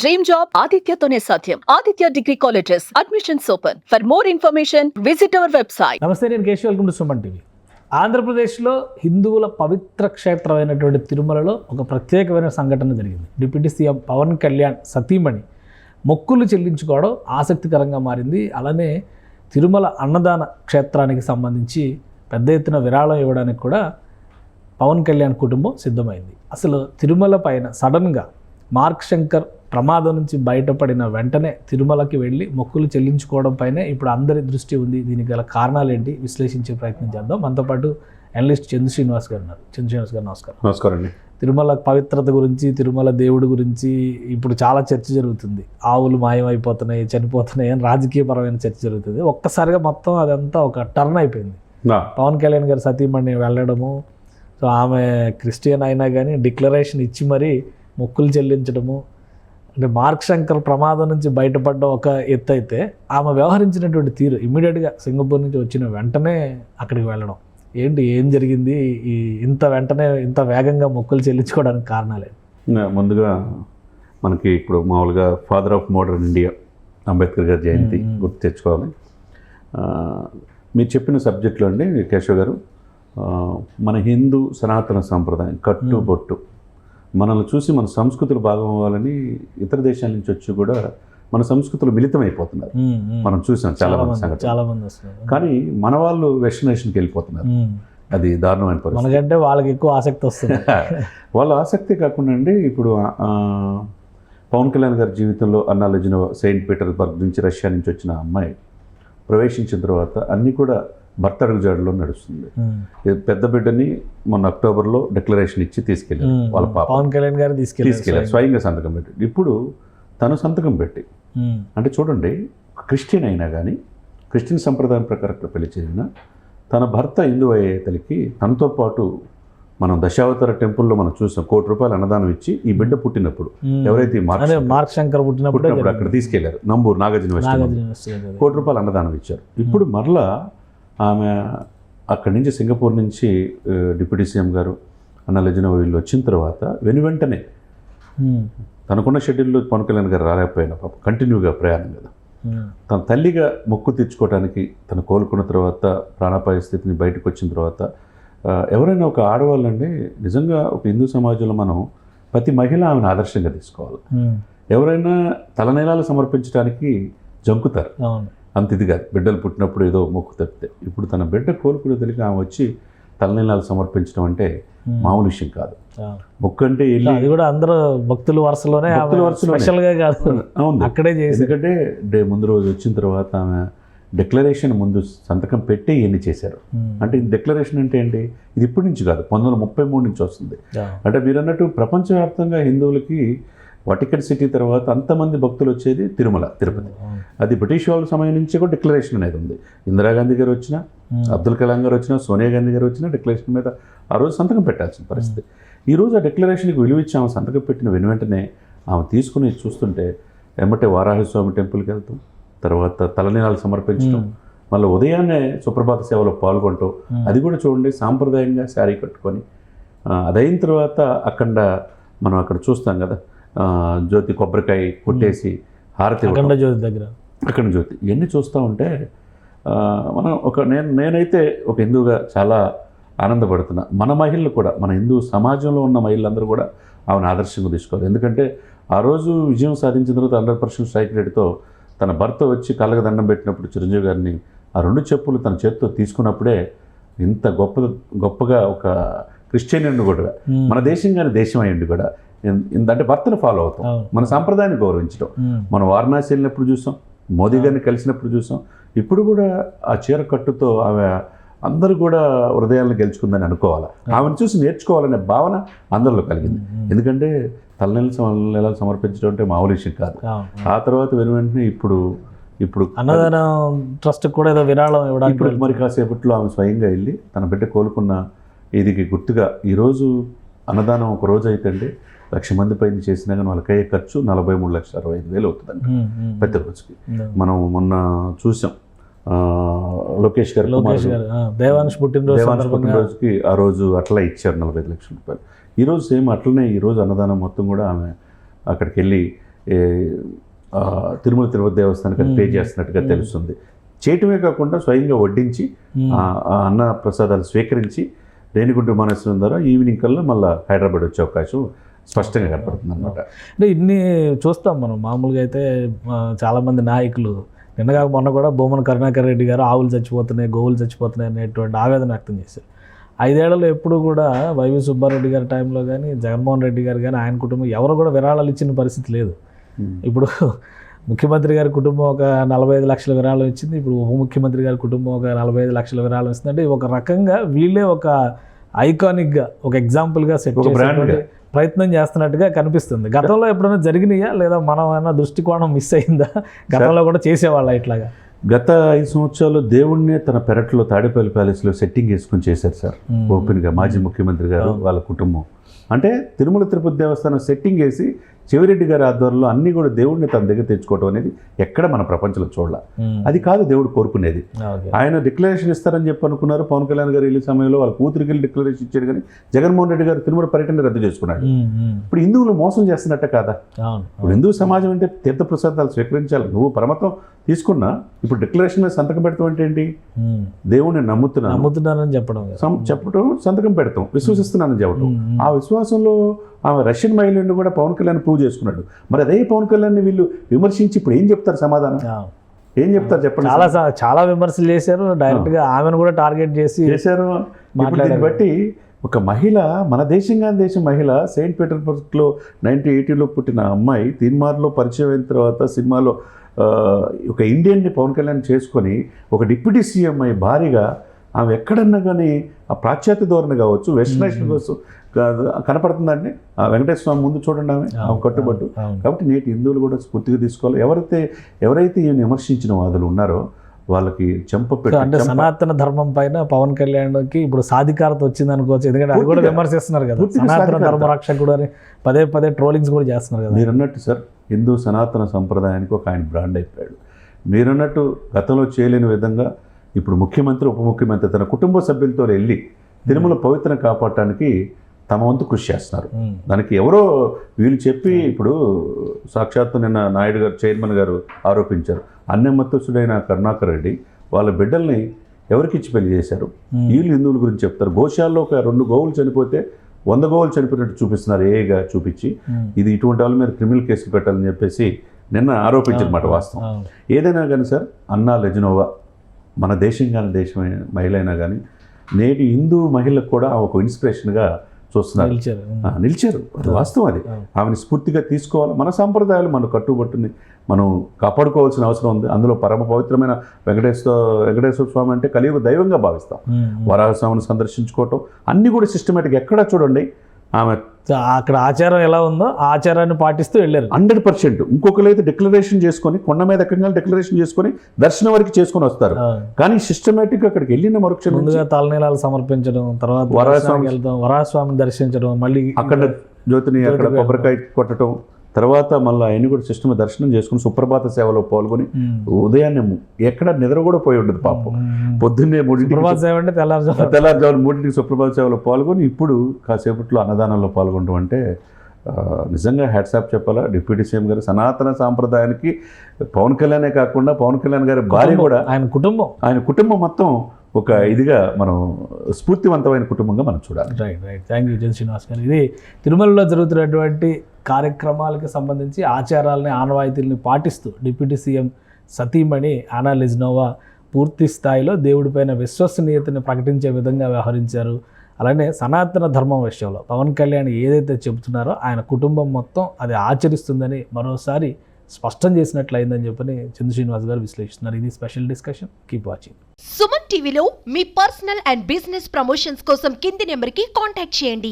Dream job ఆదిత్యతోనే సాధ్యం. Aditya degree colleges admissions open. For more information visit our website. నమస్తే, నేను Keshav. Welcome to Suman TV. ఆంధ్రప్రదేశ్లో హిందువుల పవిత్ర క్షేత్రమైనటువంటి తిరుమలలో ఒక ప్రత్యేకమైన సంఘటన జరిగింది. డిప్యూటీ సీఎం పవన్ కళ్యాణ్ సతీమణి మొక్కులు చెల్లించుకోవడం ఆసక్తికరంగా మారింది. అలానే తిరుమల అన్నదాన క్షేత్రానికి సంబంధించి పెద్ద ఎత్తున విరాళం ఇవ్వడానికి కూడా పవన్ కళ్యాణ్ కుటుంబం సిద్ధమైంది. అసలు తిరుమల పైన సడన్గా మార్క్ శంకర్ ప్రమాదం నుంచి బయటపడిన వెంటనే తిరుమలకి వెళ్ళి మొక్కులు చెల్లించుకోవడం పైనే ఇప్పుడు అందరి దృష్టి ఉంది. దీనికి గల కారణాలు ఏంటి విశ్లేషించే ప్రయత్నం చేద్దాం. మనతో పాటు అనలిస్ట్ చందు శ్రీనివాస్ గారు ఉన్నారు. చందు శ్రీనివాస్ గారు నమస్కారం. నమస్కారం అండి. తిరుమల పవిత్రత గురించి, తిరుమల దేవుడి గురించి ఇప్పుడు చాలా చర్చ జరుగుతుంది. ఆవులు మాయమైపోతున్నాయి, చనిపోతున్నాయి అని రాజకీయపరమైన చర్చ జరుగుతుంది. ఒక్కసారిగా మొత్తం అదంతా ఒక టర్న్ అయిపోయింది. పవన్ కళ్యాణ్ గారు సతీమణి వెళ్ళడము, సో ఆమె క్రిస్టియన్ అయినా కానీ డిక్లరేషన్ ఇచ్చి మరీ మొక్కులు చెల్లించడము, అంటే మార్క్ శంకర్ ప్రమాదం నుంచి బయటపడడం ఒక ఎత్తు అయితే, ఆమె వ్యవహరించినటువంటి తీరు ఇమ్మీడియట్గా సింగపూర్ నుంచి వచ్చిన వెంటనే అక్కడికి వెళ్ళడం, ఏం జరిగింది? ఇంత వెంటనే ఇంత వేగంగా మొక్కులు చెల్లించుకోవడానికి కారణాలే? ముందుగా మనకి ఇప్పుడు మామూలుగా father of modern India Ambedkar గారి జయంతి గుర్తు తెచ్చుకోవాలి. మీరు చెప్పిన సబ్జెక్టులో అండి కేశవ్ గారు, మన హిందూ సనాతన సాంప్రదాయం కట్టుబొట్టు మనల్ని చూసి మన సంస్కృతులు భాగం అవ్వాలని ఇతర దేశాల నుంచి వచ్చి కూడా మన సంస్కృతులు మిళితమైపోతున్నారు. మనం చూసాం చాలా మంది వస్తున్నారు. కానీ మన వాళ్ళు వెస్టర్నేషన్కి వెళ్ళిపోతున్నారు. అది దారుణమైన పరిస్థితి. మనకంటే వాళ్ళకి ఎక్కువ ఆసక్తి వస్తుంది. వాళ్ళ ఆసక్తి కాకుండా అండి, ఇప్పుడు పవన్ కళ్యాణ్ గారి జీవితంలో అన్నా లెజినోవా సెయింట్ పీటర్స్బర్గ్ నుంచి రష్యా నుంచి వచ్చిన అమ్మాయి ప్రవేశించిన తర్వాత అన్నీ కూడా భర్త అడుగుజాడలో నడుస్తుంది. పెద్ద బిడ్డని మొన్న అక్టోబర్లో డిక్లరేషన్ ఇచ్చి తీసుకెళ్ళారు వాళ్ళ పాప. పవన్ కళ్యాణ్ గారు తీసుకెళ్ళారు, స్వయంగా సంతకం పెట్టి. ఇప్పుడు తను సంతకం పెట్టి, అంటే చూడండి, క్రిస్టియన్ అయినా కానీ క్రిస్టియన్ సంప్రదాయం ప్రకారం పెళ్లి చేసిన తన భర్త హిందూ అయ్యేతలకి తనతో పాటు మనం దశావతార టెంపుల్లో మనం చూసాం, ₹1,00,00,000 అన్నదానం ఇచ్చి ఈ బిడ్డ పుట్టినప్పుడు ఎవరైతే మార్క్ శంకర్ పుట్టినప్పుడు అక్కడ తీసుకెళ్లారు, నంబూరు నాగార్జున ₹1,00,00,000 అన్నదానం ఇచ్చారు. ఇప్పుడు మరలా ఆమె అక్కడి నుంచి సింగపూర్ నుంచి డిప్యూటీ సీఎం గారు అన్నా లెజినోవా వీళ్ళు వచ్చిన తర్వాత వెంటనే తనకున్న షెడ్యూల్లో పవన్ కళ్యాణ్ గారు రాలేకపోయినా పాప కంటిన్యూగా ప్రయాణం కదా, తన తల్లిగా మొక్కు తెచ్చుకోవడానికి తను కోలుకున్న తర్వాత ప్రాణాపాయ స్థితిని బయటకు వచ్చిన తర్వాత ఎవరైనా ఒక ఆడవాళ్ళండి నిజంగా ఒక హిందూ సమాజంలో మనం ప్రతి మహిళ ఆమెను ఆదర్శంగా తీసుకోవాలి. ఎవరైనా తలనీలాలు సమర్పించడానికి జంకుతారు, అంత ఇది కాదు. బిడ్డలు పుట్టినప్పుడు ఏదో మొక్కు తప్పితే, ఇప్పుడు తన బిడ్డ కోలుకునే తెలియక ఆమె వచ్చి తలనీలాలు సమర్పించడం అంటే మామూలు విషయం కాదు. మొక్కు అంటే అది కూడా అందరూ భక్తుల వరుసలోనే స్పెషల్గా కాదు, అక్కడే చేసి, ఎందుకంటే ముందు రోజు వచ్చిన తర్వాత ఆమె డిక్లరేషన్ ముందు సంతకం పెట్టి ఇవన్నీ చేశారు. అంటే ఈ డిక్లరేషన్ అంటే ఏంటి? ఇది ఇప్పటి నుంచి కాదు, 1933 నుంచి వస్తుంది. అంటే మీరు అన్నట్టు ప్రపంచవ్యాప్తంగా హిందువులకి వాటికన్ సిటీ తర్వాత అంతమంది భక్తులు వచ్చేది తిరుపతి. అది బ్రిటిష్ వాళ్ళ సమయం నుంచి కూడా డిక్లరేషన్ అనేది ఉంది. ఇందిరాగాంధీ గారు వచ్చినా, అబ్దుల్ కలాం గారు వచ్చినా, సోనియా గాంధీ గారు వచ్చినా డిక్లరేషన్ మీద ఆ రోజు సంతకం పెట్టాల్సిన పరిస్థితి. ఈరోజు ఆ డిక్లరేషన్కి విలువ ఇచ్చి ఆమె సంతకం పెట్టిన వెంటనే ఆమె తీసుకుని చూస్తుంటే ఎమ్మటే వారాహస్వామి టెంపుల్కి వెళ్తాం, తర్వాత తలనీలాలు సమర్పించడం, మళ్ళీ ఉదయాన్నే సుప్రభాత సేవలో పాల్గొనటం, అది కూడా చూడండి సాంప్రదాయంగా శారీ కట్టుకొని. అదైన తర్వాత మనం అక్కడ చూస్తాం కదా, జ్యోతి కొబ్బరికాయ కొట్టేసి హారతి జ్యోతి దగ్గర అక్కడ జ్యోతి, ఇవన్నీ చూస్తూ ఉంటే మనం నేనైతే ఒక హిందువుగా చాలా ఆనందపడుతున్నా. మన మహిళలు కూడా, మన హిందూ సమాజంలో ఉన్న మహిళలందరూ కూడా ఆమెను ఆదర్శంగా తీసుకోవాలి. ఎందుకంటే ఆ రోజు విజయం సాధించిన తర్వాత 100% స్ట్రైక్ రేట్తో తన భర్త వచ్చి కళ్ళకు దండం పెట్టినప్పుడు చిరంజీవి గారిని ఆ 2 చెప్పులు తన చేతితో తీసుకున్నప్పుడే ఇంత గొప్పగా ఒక క్రిస్టియన్ కూడా, మన దేశం కానీ దేశం అయ్యండి కూడా, అంటే భర్తను ఫాలో అవుతాం, మన సాంప్రదాయాన్ని గౌరవించడం. మనం వారణాసి వెళ్ళినప్పుడు చూసాం, మోదీ గారిని కలిసినప్పుడు చూసాం. ఇప్పుడు కూడా ఆ చీర కట్టుతో ఆమె అందరూ కూడా హృదయాలను గెలుచుకుందని అనుకోవాలి. ఆమెను చూసి నేర్చుకోవాలనే భావన అందరిలో కలిగింది. ఎందుకంటే తలనీలాలు సమర్పించడం అంటే మామూలు విషయం కాదు. ఆ తర్వాత వెంటనే ఇప్పుడు అన్నదాన ట్రస్ట్ కూడా ఏదో విరాళం ఇవ్వడానికి ఇప్పుడు మరి కాసేపట్లో ఆమె స్వయంగా వెళ్ళి తన బిడ్డ కోలుకున్న ఇదికి గుర్తుగా ఈరోజు అన్నదానం ఒక రోజు అయితే అండి 1,00,000 మంది పైన చేసినా కానీ వాళ్ళకి అయ్యే ఖర్చు 43,65,000 అవుతుందండి ప్రతి రోజుకి. మనం మొన్న చూసాం లోకేష్ గారు దేవాంశ్ పుట్టినరోజుకి ఆ రోజు అట్లా ఇచ్చారు ₹45 లక్షలు. ఈరోజు సేమ్ అట్లనే ఈరోజు అన్నదానం మొత్తం కూడా ఆమె అక్కడికి వెళ్ళి తిరుమల తిరుపతి దేవస్థానానికి అది పే చేస్తున్నట్టుగా తెలుస్తుంది. చేయటమే కాకుండా స్వయంగా వడ్డించి ఆ అన్న ప్రసాదాలు స్వీకరించి రేణిగుంట విమానాశ్రయం ద్వారా ఈవినింగ్ కల్లా మళ్ళీ హైదరాబాద్ వచ్చే అవకాశం స్పష్టంగా కనపడుతుంది అనమాట. అంటే ఇన్ని చూస్తాం మనం మామూలుగా అయితే చాలామంది నాయకులు నిన్నగా మొన్న కూడా బొమ్మన కరుణాకర్ రెడ్డి గారు ఆవులు చచ్చిపోతున్నాయి, గోవులు చచ్చిపోతున్నాయి అనేటువంటి ఆవేదన వ్యక్తం చేశారు. 5 ఏళ్లలో ఎప్పుడు కూడా వైవి సుబ్బారెడ్డి గారి టైంలో కానీ జగన్మోహన్ రెడ్డి గారు కానీ ఆయన కుటుంబం ఎవరు కూడా విరాళాలు ఇచ్చిన పరిస్థితి లేదు. ఇప్పుడు ముఖ్యమంత్రి గారి కుటుంబం ఒక 45 లక్షల విరాళం ఇచ్చింది, ఇప్పుడు ఉప ముఖ్యమంత్రి గారి కుటుంబం ఒక 45 లక్షల విరాళం ఇస్తుంది. అంటే ఒక రకంగా వీళ్ళే ఒక ఐకానిక్గా ఒక ఎగ్జాంపుల్గా సెట్ చేసే ప్రయత్నం చేస్తున్నట్టుగా కనిపిస్తుంది. గతంలో ఎప్పుడైనా జరిగినాయా లేదా మనం ఏమైనా దృష్టికోణం మిస్ అయిందా? గతంలో కూడా చేసేవాళ్ళ ఇట్లాగా? గత 5 సంవత్సరాలు దేవుణ్ణే తన పెరట్లో తాడేపల్లి ప్యాలెస్లో సెట్టింగ్ వేసుకొని చేశారు సార్ ఓపెన్గా మాజీ ముఖ్యమంత్రి గారు వాళ్ళ కుటుంబం. అంటే తిరుమల తిరుపతి దేవస్థానం సెట్టింగ్ వేసి చెవిరెడ్డి గారి ఆధ్వర్యంలో అన్నీ కూడా దేవుడిని తన దగ్గర తెచ్చుకోవడం అనేది ఎక్కడ మన ప్రపంచంలో చూడాల. అది కాదు దేవుడు కోరుకునేది. ఆయన డిక్లరేషన్ ఇస్తారని చెప్పి అనుకున్నారు. పవన్ కళ్యాణ్ గారు వెళ్ళే సమయంలో వాళ్ళ కూతురికి వెళ్ళి డిక్లరేషన్ ఇచ్చారు, కానీ జగన్మోహన్ రెడ్డి గారు తిరుమల పర్యటన రద్దు చేసుకున్నాడు. ఇప్పుడు హిందువులు మోసం చేస్తున్నట్ట కాదా? ఇప్పుడు హిందూ సమాజం అంటే తీర్థప్రసాదాలు స్వీకరించాలి. నువ్వు పరమతం తీసుకున్నా ఇప్పుడు డిక్లరేషన్ మీద సంతకం పెడతాం అంటే ఏంటి? దేవుడిని నమ్ముతున్నానని చెప్పడం, సంతకం పెడతాం, విశ్వసిస్తున్నానని చెప్పడం. ఆ విశ్వాసంలో ఆమె రష్యన్ మహిళను కూడా పవన్ కళ్యాణ్ ప్రూవ్ చేసుకున్నాడు. మరి అదే పవన్ కళ్యాణ్ వీళ్ళు విమర్శించి ఇప్పుడు ఏం చెప్తారు? సమాధానం ఏం చెప్తారు చెప్పండి? చాలా విమర్శలు చేశారు, డైరెక్ట్గా ఆమెను కూడా టార్గెట్ చేశారు. దీన్ని బట్టి ఒక మహిళ, మన దేశం మహిళ, సెయింట్ పీటర్స్బర్గ్లో 1980లో పుట్టిన అమ్మాయి తీన్మార్లో పరిచయం అయిన తర్వాత సినిమాలో ఒక ఇండియన్ని పవన్ కళ్యాణ్ చేసుకొని ఒక డిప్యూటీ సీఎం అయ్యి భారీగా ఆమె ఎక్కడన్నా కానీ ఆ పాశ్చాత్య ధోరణి కావచ్చు, వెస్టర్నైజేషన్ కోసం కనపడుతుందండి. ఆ వెంకటేశ్వర స్వామి ముందు చూడండి ఆమె కట్టుబట్టు. కాబట్టి నేటి హిందువులు కూడా స్ఫూర్తిగా తీసుకోవాలి. ఎవరైతే ఈయన విమర్శించిన వాదులు ఉన్నారో వాళ్ళకి అంటే సనాతన ధర్మం పైన పవన్ కళ్యాణ్కి ఇప్పుడు సాధికారత వచ్చింది అనుకోవచ్చు. ఎందుకంటే అది కూడా విమర్శిస్తున్నారు కదా, సనాతన ధర్మ రక్షకుడు అని పదే ట్రోలింగ్స్ కూడా చేస్తున్నారు కదా. మీరు అన్నట్టు సార్, హిందూ సనాతన సంప్రదాయానికి ఒక ఆయన బ్రాండ్ అయిపోయాడు. మీరన్నట్టు గతంలో చేయలేని విధంగా ఇప్పుడు ముఖ్యమంత్రి, ఉప ముఖ్యమంత్రి తన కుటుంబ సభ్యులతో వెళ్ళి తిరుమల పవిత్రను కాపాడటానికి తమ వంతు కృషి చేస్తున్నారు. దానికి ఎవరో వీళ్ళు చెప్పి ఇప్పుడు సాక్షాత్తు నిన్న నాయుడు గారు, చైర్మన్ గారు ఆరోపించారు, అన్యమతస్థుడైన కరుణాకర్ రెడ్డి వాళ్ళ బిడ్డల్ని ఎవరికిచ్చి పెళ్లి చేశారు. వీళ్ళు హిందువుల గురించి చెప్తారు. గోశాలలో ఒక 2 గోవులు చనిపోతే 100 గోవులు చనిపోయినట్టు చూపిస్తున్నారు ఏగా చూపించి. ఇది ఇటువంటి వాళ్ళ మీద క్రిమినల్ కేసులు పెట్టాలని చెప్పేసి నిన్న ఆరోపించారన్నమాట. వాస్తవం ఏదైనా కానీ సార్, అన్నా లెజినోవా మన దేశం కానీ మహిళ అయినా కానీ నేటి హిందూ మహిళలకు కూడా ఒక ఇన్స్పిరేషన్గా చూస్తున్నారు, నిలిచారు. అది వాస్తవం. అది ఆమెను స్ఫూర్తిగా తీసుకోవాలి. మన సాంప్రదాయాలు, మన కట్టుబట్టుని మనం కాపాడుకోవాల్సిన అవసరం ఉంది. అందులో పరమ పవిత్రమైన వెంకటేశ్వర స్వామి అంటే కలియుగ దైవంగా భావిస్తాం. వరాహస్వామిని సందర్శించుకోవటం అన్నీ కూడా సిస్టమేటిక్. ఎక్కడా చూడండి ఆమె అక్కడ ఆచారం ఎలా ఉందో ఆ ఆచారాన్ని పాటిస్తూ వెళ్ళారు 100%. ఇంకొకరు అయితే డిక్లరేషన్ చేసుకొని కొండ మీద ఎక్కగా డిక్లరేషన్ చేసుకొని దర్శనం వరకు చేసుకొని వస్తారు. కానీ సిస్టమేటిక్ అక్కడికి వెళ్ళిన మరుక్షణం ముందుగా తలనీలాలు సమర్పించడం, తర్వాత వరాహస్వామిని దర్శించడం, మళ్ళీ అక్కడ జ్యోతిని అక్కడ కొబ్బరికాయ కొట్టడం, తర్వాత మళ్ళీ ఆయన కూడా సిస్టమ్ దర్శనం చేసుకుని సుప్రభాత సేవలో పాల్గొని ఉదయాన్నే ఎక్కడ నిద్ర కూడా పోయి ఉండదు పాపం. పొద్దున్నే 3 తెల్లారుజామున 3 సుప్రభాత సేవలో పాల్గొని ఇప్పుడు కాసేపట్లో అన్నదానంలో పాల్గొనడం అంటే నిజంగా హ్యాట్సాప్ చెప్పాలా డిప్యూటీ సీఎం గారు. సనాతన సాంప్రదాయానికి పవన్ కళ్యాణే కాకుండా పవన్ కళ్యాణ్ గారి భార్య కూడా, ఆయన కుటుంబం మొత్తం ఒక ఇదిగా మనం స్ఫూర్తివంతమైన కుటుంబంగా మనం చూడాలి. Right. Thank you Jan Srinivas గారు. ఇది తిరుమలలో జరుగుతున్నటువంటి కార్యక్రమాలకు సంబంధించి ఆచారాలని, ఆనవాయితీలని పాటిస్తూ డిప్యూటీ సీఎం సతీమణి అన్నా లెజినోవా పూర్తి స్థాయిలో దేవుడిపైన విశ్వసనీయతని ప్రకటించే విధంగా వ్యవహరించారు. అలానే సనాతన ధర్మం విషయంలో పవన్ కళ్యాణ్ ఏదైతే చెబుతున్నారో ఆయన కుటుంబం మొత్తం అది ఆచరిస్తుందని మరోసారి స్పష్టం చేసినట్లయిందని చెప్పని చంద్ర శ్రీనివాస్ గారు విశ్లేషిస్తున్నారు. ఇది special discussion. Keep watching. Suman టీవీలో మీ పర్సనల్ అండ్ బిజినెస్ ప్రమోషన్స్ కోసం కింది నెంబర్కి కాంటాక్ట్ చేయండి.